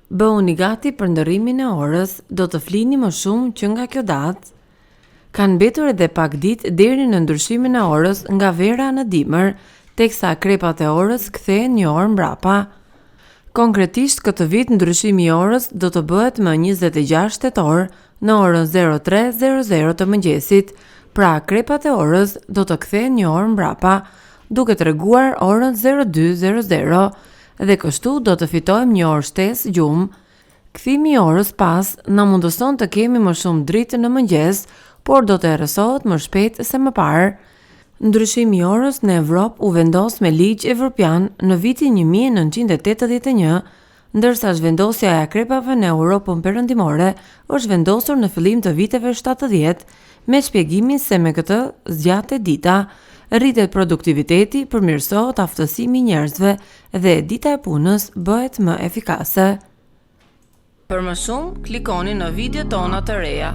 Bëhuni gati për ndërrimin e orës, do të flini më shumë që nga kjo datë. Kanë mbetur edhe pak ditë deri në ndryshimin e orës nga vera në dimër, teksa krepat e orës kthehen një orë mbrapa. Konkretisht këtë vit ndryshimi i orës do të bëhet më 26 tetor në orën 03:00 të mëngjesit, pra krepat e orës do të kthehen një orë mbrapa, duke treguar orën 02:00 dhe kështu do të fitojmë një orë shtesë gjumë. Kthimi i orës pas na mundëson të kemi më shumë dritë në mëngjes, por do të errësohet më shpejt se më parë. Ndryshimi i orës në Evropë u vendos me ligj evropian në vitin 1981, ndërsa zhvendosja e akrepave në Europën perëndimore është vendosur në fillim të viteve 70, me shpjegimin se me këtë zgjatet dita, rritet produktiviteti, përmirësohet aftësimi i njerëzve dhe dita e punës bëhet më efikase. Për më shumë, klikoni në video tona të reja.